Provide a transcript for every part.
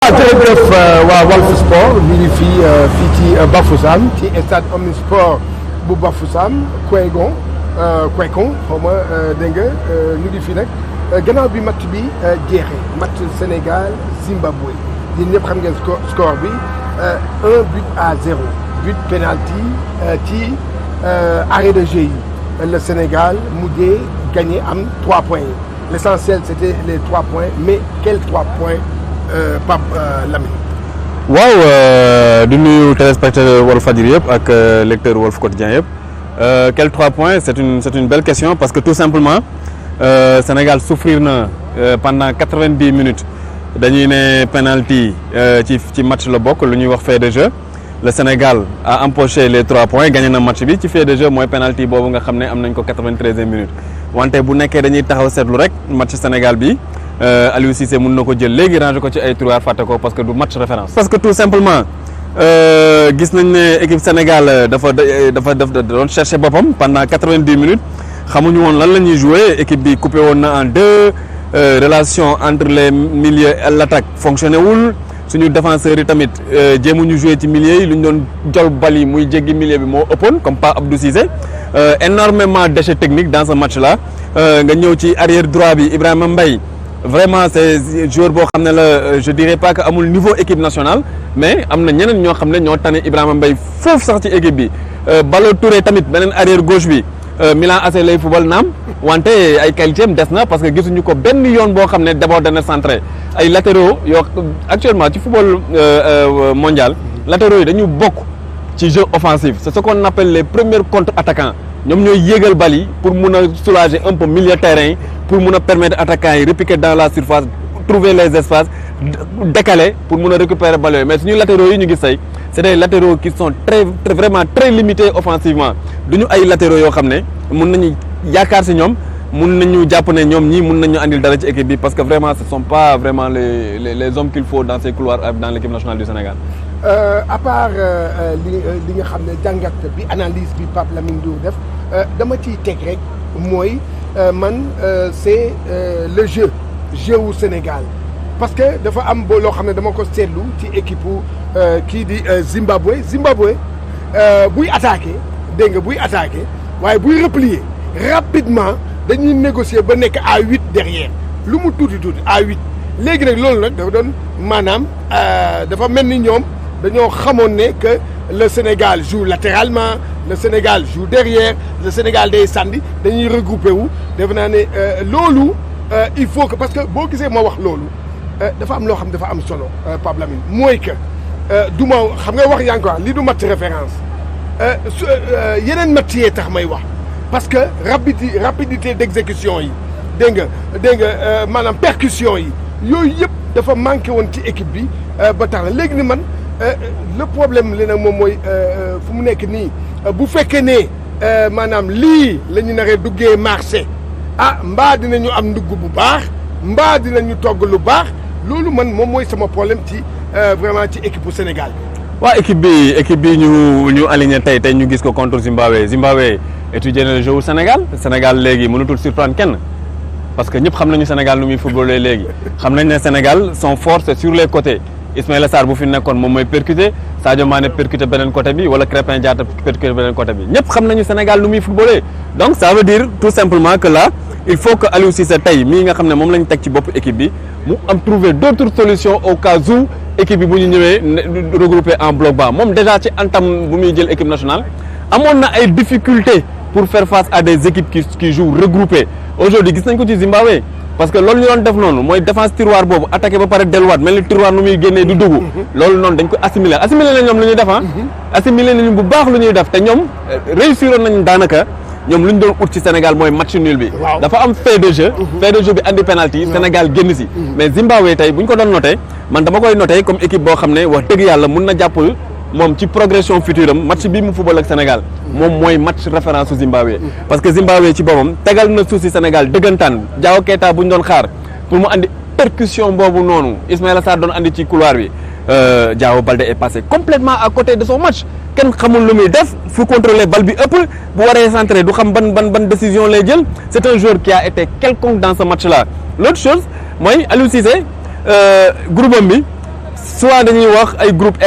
waaw jërëjëf waa Walf Sport ñu ngi fii ci Bafoussam ci stade Omnisport bu Bafoussam Kouégon xaw ma dégg nga ñu ngi fii nag gannaaw bi match bi jeexee match Sénégal Zimbabwe yéen ñëpp xam ngeen score bi 1-0 but penalty ci arrêt de jeu yi le Sénégal mujjee gagné am 3 points yi l'essentiel c'était les 3 points mais quels 3 points Pape Lamine. waaw di nuyu téléspectateur Walfadjri yëpp ak lecteur Walf Quotidien yëpp quels 3 points c'est une belle question parce que tout simplement Sénégal souffrir na pendant 90 minutes dañuy ne penalty ci match la bokk lu ñuy wax fait de jeu le Sénégal a empoché les 3 points gagné na match bi ci fait de jeu mooy penalty boobu nga xam ne am nañ ko 93e minute wante bu nekkee dañuy taxaw seetlu rek match Sénégal bi Aliou Cissé mën na ko jël léegi ranger ko ci ay tiroir fàtte ko parce que du match référence. parce que tout simplement gis nañ ne équipe Sénégal dafa doon chercher boppam pendant 90 minutes xamuñu woon lan la ñuy jouer équipe bi coupé woon na en deux relation entre les milieux et l'attaque fonctionné wul suñu défenseurs yi tamit jéemuñu jouer ci milieu yi lu ñu doon jol bal yi muy jéggi milieu bi moo ëppoon comme pas Abdou Cissé énormément d'échecs techniques dans ce match là nga ñëw ci arrière droit bi Ibrahima Mbaye. Vraiment c'est joueur boo xam ne la je dirais pas que amul niveau équipe nationale mais am na ñeneen ñoo xam ne ñoo tane Ibrahima Mbaye foofu sax ci équipe bi Ballo Touré tamit beneen arrière gauche bi Milan AC lay football naam wante ay qualité am des na parce que gisuñu ko benn yoon boo xam ne débordé na centré ay latéraux yoo actuellement ci football mondial latéraux yi dañu bokk ci jeu offensif c'est ce qu'on appelle les premiers contre-attaquants ñoom ñooy yéegal bal yi pour mun a soulager un peu milieu terrain yi pour mun a permettre attaquants yi repiquer dans la surface trouver les espaces décaler pour mun a récupérer bal yooyu mais suñu latéraux yi ñu gis tey c'est des latéraux qui sont vraiment très limités offensivement duñu ay latéraux yoo xam ne mun nañu yaakaar si ñoom mun nañu jàpp ne ñoom ñii mun nañu andil dara ci équipe bi parce que vraiment ce sont pas vraiment les hommes qu'il faut dans ces couloirs dans l'équipe nationale du Sénégal. À part li nga xam ne jàngat bi analyse bi Pape Lamine Ndour def dama ciy teg rek mooy man c'est le jeu wu Sénégal parce que dafa am loo xam ne dama ko seetlu ci équipe kii di Zimbabwe buy attaquer dégg nga buy attaquer waaye buy replier rapidement dañuy négocier ba nekk à 8 derrière lu mu tuuti à 8 léegi nag loolu nag dafa doon maanaam dafa mel ni ñoom. dañoo xamoon ne que le Sénégal joue latéralement le Sénégal joue derrière le Sénégal day sànni dañuy regrouper wu defe naa ne loolu il faut que parce que boo gisee ma wax loolu dafa am loo xam dafa am solo Pape Lamine mooy que du ma xam nga wax yaa ngi ko wax lii du match référence yeneen match yee tax may wax parce que rapidité d'exécution yi dégg nga maanaam percussion yi yooyu yëpp dafa manqué woon ci équipe bi ba tax na léegi ni man. Le problème li nag moom mooy fu mu nekk nii bu fekkee ne maanaam lii la ñu naree duggee marché mbaa dinañu am ndugg bu baax mbaa dinañu togg lu baax loolu man moom mooy sama problème ci vraiment ci équipe bu Sénégal bi. waaw équipe bi ñu aligné tey ñu gis ko contre Zimbabwe étudier na le jeu au Sénégal léegi mënutul surprendre kenn parce que ñëpp xam nañu Sénégal nu muy footballé léegi xam nañ ne Sénégal son fort c'est sur les côtés. Ismaïla Sarr bu fi nekkoon moom mooy percuter Sadio Mané percuter beneen côté bi wala Crépin Diatta percuter beneen côté bi ñëpp xam nañu Sénégal nu muy footballé donc ça veut dire tout simplement que là il faut que Aliou Cissé tey mii nga xam ne moom la ñu teg ci bopp équipe bi mu am trouver d'autres solutions au cas où équipe bi bu ñu ñëwee regroupé en bloc bas moom déjà ci entame bu muy jël équipe nationale amoon na ay difficultés pour faire face à des équipes qui jouent regroupées aujourd'hui gis nañ ko ci Zimbabwe. parce que loolu ñu doon def noonu mooy défense tiroir boobu attaqué ba pare delluwaat mel ni tiroir nu muy génnee du dugg loolu noonu dañ ko assimiler na ñoom lu ñuy def assimiler nañu bu baax lu ñuy def te ñoom réussiroon nañu daanaka ñoom lu ñu doon ut ci Sénégal mooy match nul bi dafa am fait de jeu bi andi penalty Sénégal génn si mais Zimbabwe tey bu ñu ko doon noté man dama koy noté comme équipe boo xam ne wax dëgg yàlla mun na jàpp moom ci progression future am match bii mu football ak Sénégal moom mooy match référence su Zimbabwe parce que Zimbabwe ci boppam tegal na suuf si Sénégal dëggantaan Diao Keita bu ñu doon xaar pour mu andi percussion boobu noonu Ismaïla Sarr doon andi ci couloir bi Diao Baldé est passé complètement à côté de son match kenn xamul lu muy def fu contrôler bal bi ëpp bu waree centrer du xam ban décision lay jël c'est un joueur qui a été quelconque dans ce match là l'autre chose mooy Aliou Cissé groupe am bi soit dañuy wax ay groupe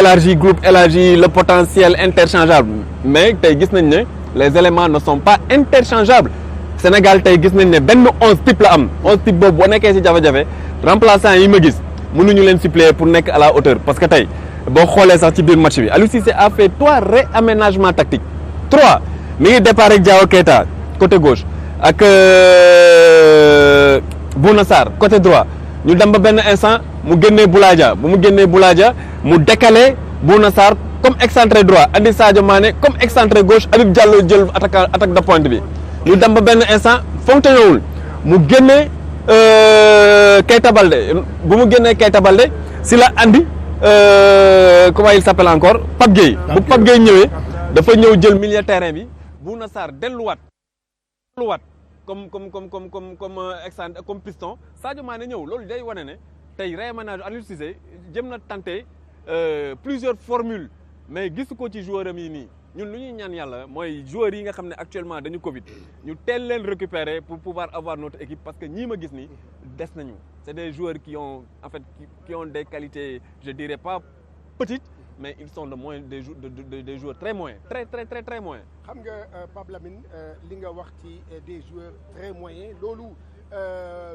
élargi le potentiel interchangeable mais tey gis nañ ne les éléments ne sont pas interchangeables Sénégal tey gis nañ ne benn 11 type la am 11 type boobu boo nekkee ci jafe-jafe remplaçant yi ma gis mënuñu leen suppléer pour nekk à la hauteur parce que tey boo xoolee sax ci biir match bi Aliou Cissé a fait 3 réaménagements tactiques 3 mi ngi départ ak Diao Keita côté gauche ak Bouna Sarr côté droit ñu dem ba benn instant mu génnee Boulaye Dia bu mu génnee Boulaye Dia mu décalé Bouna Sarr comme excentré droit andi Sadio Mané comme excentré gauche Habib Diallo jël attaque de pointe bi ñu dem ba benn instant fonctionné mu génnee Keita Baldé bu mu génnee Keita Baldé si la andi comment il s'appelle encore Pape Gueye bu Pape Gueye ñëwee dafa ñëw jël milieu terrain bi Bouna Sarr delluwaat comme excentré comme piston Sadio Mané ñëw loolu day wane ne tey réaménage Aliou Cissé jëm na tenté plusieurs formules mais gisu ko ci joueur am yi nii ñun lu ñuy ñaan yàlla mooy joueurs yi nga xam ne actuellement dañu Covid ñu teel leen récupérer pour pouvoir avoir notre équipe parce que ñii ma gis nii des nañu c'est des joueurs qui ont en fait qui ont des qualités je dirais pas petites mais ils sont des joueurs très moyens très moyens. xam nga Pape Lamine li nga wax ci des joueurs très moyens loolu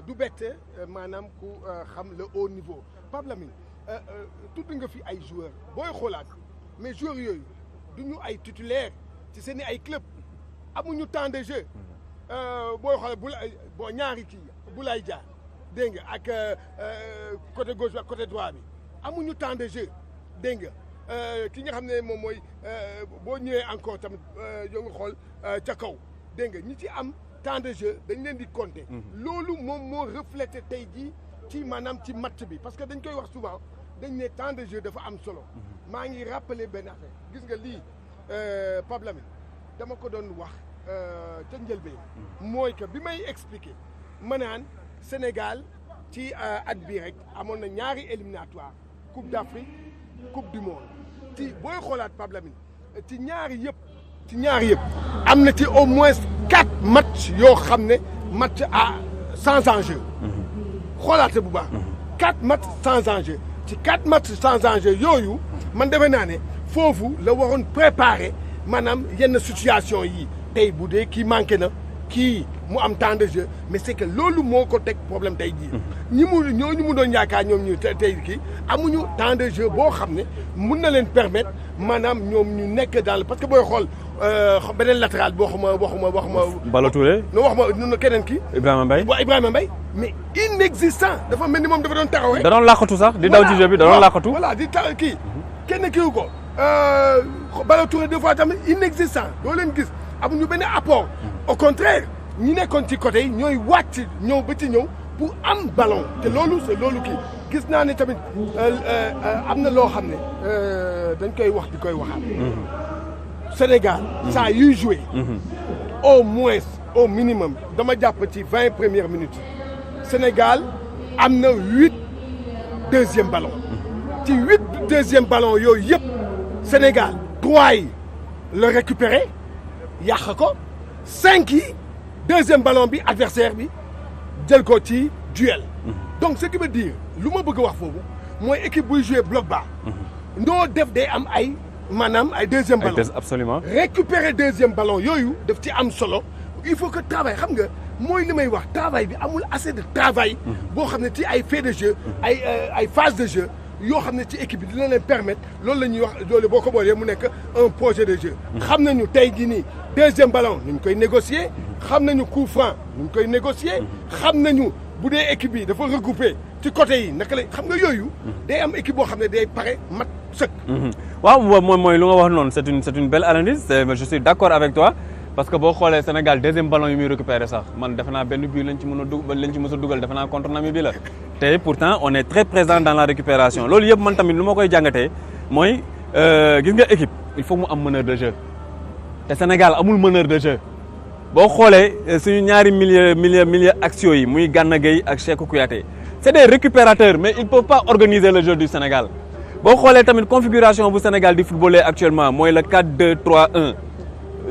du bett maanaam ku xam le haut niveau Pape Lamine tudd nga fi ay joueurs booy xoolaat mais joueurs yooyu du ñu ay titulaires ci seen ay club amuñu temps de jeu booy xool boo ñaari kii Boulaye Dia dégg nga ak côté gauche ak côté droit bi amuñu temps de jeu dégg nga ki nga xam ne moom mooy boo ñëwee encore tamit yoo nga xool ca kaw dégg nga ñi ci am temps de jeu dañ leen di compter. loolu moom moo reflété tey jii ci maanaam ci match bi parce que dañ koy wax souvent dañ ne temps de jeu dafa am solo. maa ngi rappelé benn affaire gis nga lii Pape Lamine dama ko doon wax ca njëlbeen. mooy que bi may expliquer ma naan Sénégal ci at bii rek amoon na ñaari éliminatoire Coupe d'Afrique Coupe du monde ci booy xoolaat Pape Lamine ci ñaari yëpp am na ci au moins 4 matchs yoo xam ne match à sans enjeu. xoolaate bu baax. 4 matchs sans enjeu ci 4 matchs sans enjeu yooyu man defe naa ne foofu la waroon préparer maanaam yenn situation yi tey bu dee kii manqué na kii mu am temps de jeu mais c'est que loolu moo ko teg problème tey jii ñooñu mu doon yaakaar ñoom ñu tey kii amuñu temps de jeu boo xam ne mun na leen permettre maanaam ñoom ñu nekk dans parce que booy xool beneen latéral boo waxuma Ballo Touré no waxuma keneen kii Ibrahima Mbaye mais inexistant dafa mel ni moom dafa doon taxaw rek da doon làqatu sax di daw ci jeu bi da doon làqatu voilà di tax kii kenn kiiwu ko Ballo Touré des fois tamit inexistant doo leen gis amuñu benn apport au contraire ñi nekkoon ci côté yi ñooy wàcc ñëw ba ci ñëw pour am ballon te loolu c'est loolu kii gis naa ne tamit am na loo xam ne dañ koy wax di koy waxaat Sénégal saa yuy joué au moins au minimum dama jàpp ci 20 premières minutes Sénégal am na 8 deuxième ballon ci 8 deuxième ballon yooyu yëpp Sénégal 3 yi la récupéré yàq ko 5 yi deuxième ballon bi adversaire bi jël ko ci duel donc ce qui veut dire lu ma bëgg a wax foofu mooy équipe buy jouer bloc bas ndoo def day am ay maanaam ay deuxième ballon absolument récupérer deuxième ballon yooyu daf ci am solo il faut que travail xam nga mooy li may wax travail bi amul assez de travail boo xam ne ci ay fait de jeu ay phase de jeu yoo xam ne ci équipe bi dina leen permettre loolu la ñuy wax loolu boo ko boolee mu nekk un projet de jeu xam nañu tey jii nii deuxième ballon ñu koy négocier xam nañu coup franc ñu koy négocier xam nañu bu dee équipe bi dafa regroupé ci côté yi naka la xam nga yooyu day am équipe boo xam ne day pare mat sëkk waaw mooy lu nga wax noonu c'est une belle analyse je suis d'accord avec toi parce que boo xoolee Sénégal deuxième ballon yi muy récupéré sax man defe naa benn but lañ ci mën a dugal defe naa contre Namibie la te pourtant on est très présent dans la récupération loolu yëpp man tamit lu ma koy jàngatee mooy gis nga équipe il faut mu am meneur de jeu te Sénégal amul meneur de jeu boo xoolee suñu ñaari milieu axiaux yi muy Gana Gueye ak Cheikhou Kouyaté c'est des récupérateurs mais ils peuvent pas organiser le jeu du Sénégal boo xoolee tamit configuration bu Sénégal di footballer actuellement mooy le 4-2-3-1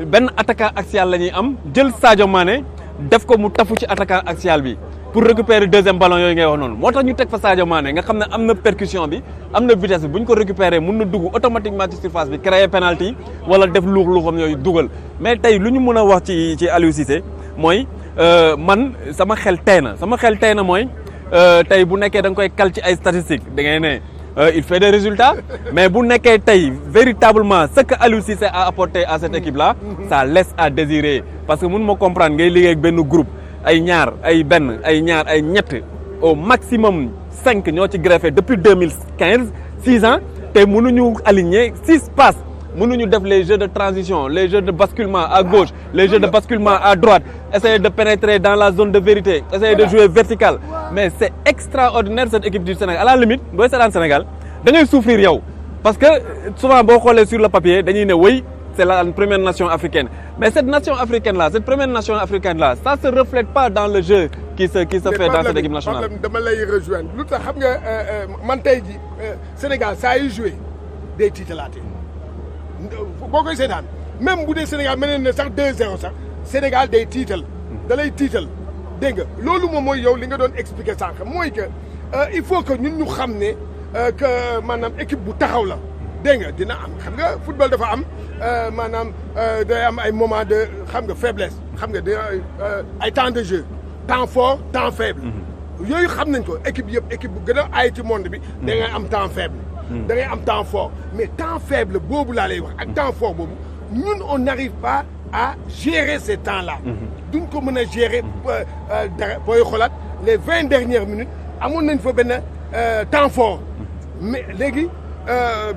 benn attaquant axial la ñuy am jël Sadio Mané def ko mu tafu ci attaquant axial bi pour récupérer deuxième ballon yooyu ngay wax noonu moo tax ñu teg fa Sadio Mané nga xam ne am na percussion bi am na vitesse bi bu ñu ko récupérer mun na dugg automatiquement ci surface bi créer penalty wala def luux-luuxam yooyu dugal mais tey lu ñu mën a wax ci Aliou Cissé mooy man sama xel tey na mooy tey bu nekkee da nga koy kal ci ay statistiques da ngay ne il fait des résultats mais bu nekkee tey véritablement ce que Aliou Cissé a apporté à cette équipe là ça laisse à désirer parce que mun ma comprendre ngay liggéey ak benn groupe ay ñaar ay benn ay ñaar ay ñett au maximum 5 ñoo ci greffé depuis 2015 6 ans te mënuñu aligner 6 passes mënuñu def les jeux de transition les jeux de basculement à gauche les jeux de basculement à droite essayer de pénétrer dans la zone de vérité essayer de jouer vertical mais c'est extraordinaire cette équipe du Sénégal à la limite booy seetaan Sénégal da ngay souffrir yow parce que souvent boo xoolee sur le papier dañuy ne oui c'est la première nation africaine mais cette nation africaine là cette première nation africaine là ça se reflète pas dans le jeu qui se fait dans cette équipe nationale. dama lay rejoindre lu tax xam nga man tey ji Sénégal saa yu joué day tiitalaate boo koy seetaan même bu dee Sénégal mel na sax 2-0 sax Sénégal day tiital da lay tiital dégg nga loolu moom mooy yow li nga doon expliquer sànq mooy que il faut que ñun ñu xam ne que maanaam équipe bu taxaw la dégg nga dina am xam nga football dafa am maanaam day am ay moment de xam nga faiblesse xam nga ay temps de jeu temps fort temps faible yooyu xam nañ ko équipe yëpp équipe bu gën a aay ci monde bi da ngay am temps faible da ngay am temps fort mais temps faible boobu laa lay wax ak temps fort boobu ñun on n'arrive pas à gérer ces temps-là duñ ko mën a gérer dara booy xoolaat les 20 dernières minutes amoon nañ fa benn temps fort mais léegi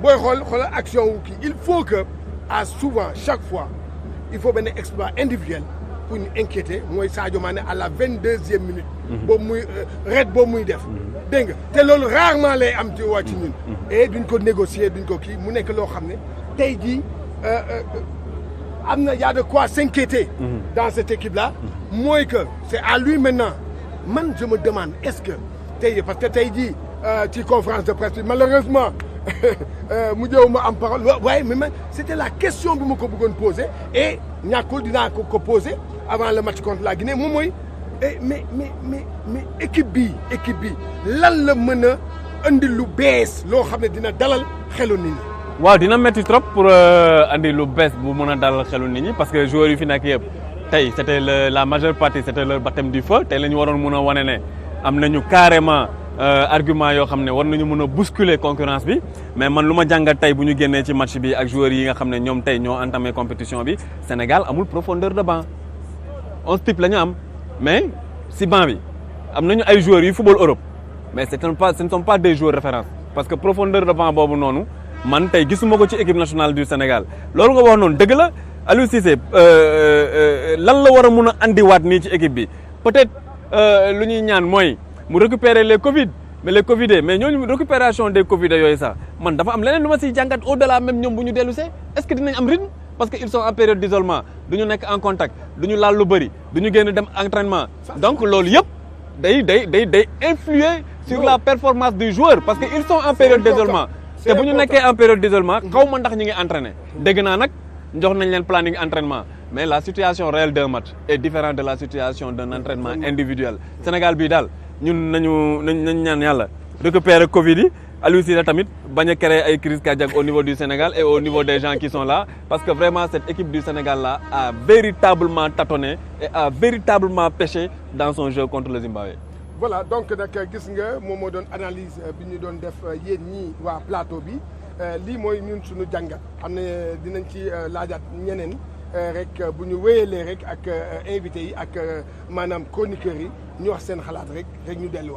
booy xoolal action wu kii il faut que à souvent chaque fois il faut benn exploit individuel pour ñu inquiéter mooy Sadio Mané à la 22e minute boobu muy boobu muy def dégg nga te loolu rarement lay am ci waa ci ñun et duñ ko négocier duñ ko kii mu nekk loo xam ne tey jii am na y a de quoi s'inquiéter dans cette équipe là mooy que c'est à lui maintenant man je me demande est-ce que tey parce que tey jii ci conférence de presse bi malheureusement mu jëw ma am parole waaye mais man c'était la question bi ma ko bëggoon poser et ñàkkul dinaa ko poser avant le match contre la Guinée moom mooy mais équipe bi lan la mën a andi lu bees loo xam ne dina dalal xelu nit ñi. waaw dina métti trop pour andi lu bees bu mën a dalal xelu nit ñi parce que joueurs yu fi nekk yëpp tey c'était la majeure partie c'était leur baptême du feu tey la ñu waroon mën a wane ne am nañu carrément argument yoo xam ne war nañu mën a bousculer concurrence bi mais man lu ma jàngat tey bu ñu génnee ci match bi ak joueurs yi nga xam ne ñoom tey ñoo entamé compétition bi Sénégal amul profondeur de banc 11 types la ñu am mais si banc bi am nañu ay joueurs yu football Europe mais ce ne sont pas des joueurs références parce que profondeur de banc boobu noonu man tey gisuma ko ci équipe nationale du Sénégal loolu nga wax noonu dëgg la Aliou Cissé lan la war a mun a andiwaat nii ci équipe bi peut-être lu ñuy ñaan mooy mu récupérer les Covid mais les Covidés mais ñooñu récupération des Covidés yooyu sax man dafa am leneen lu ma siy jàngat au-delà même ñoom bu ñu dellu see est-ce que dinañ am rythme parce que ils sont en période d'isolement du ñu nekk en contact du ñu laal lu bëri du ñu génn dem entraînement donc loolu yëpp day influer sur la performance du joueur parce que ils sont en période d'isolement te bu ñu nekkee en période d'isolement xaw ma ndax ñi ngi entraîner dégg naa nag jox nañ leen planning entraînement mais la situation réelle d'un match est différente de la situation d'un entraînement individuel Sénégal bii daal ñun nañ ñaan yàlla récupérer Covid yi Aliou Cissé tamit bañ a créer ay crise cardiaque au niveau du Sénégal et au niveau des gens qui sont là parce que vraiment cette équipe du Sénégal là a véritablement tâtonné et a véritablement péché dans son jeu contre le Zimbabwe. Voilà donc nag gis nga moom moo doon analyse bi ñu doon def yéen ñii waa plateau bi lii mooy ñun suñu jàngat am na dinañ ci laajaat ñeneen rek bu ñu wéyalee rek ak invités yi ak maanaam chroniqueurs yi ñu wax seen xalaat rek ñu delluwaat.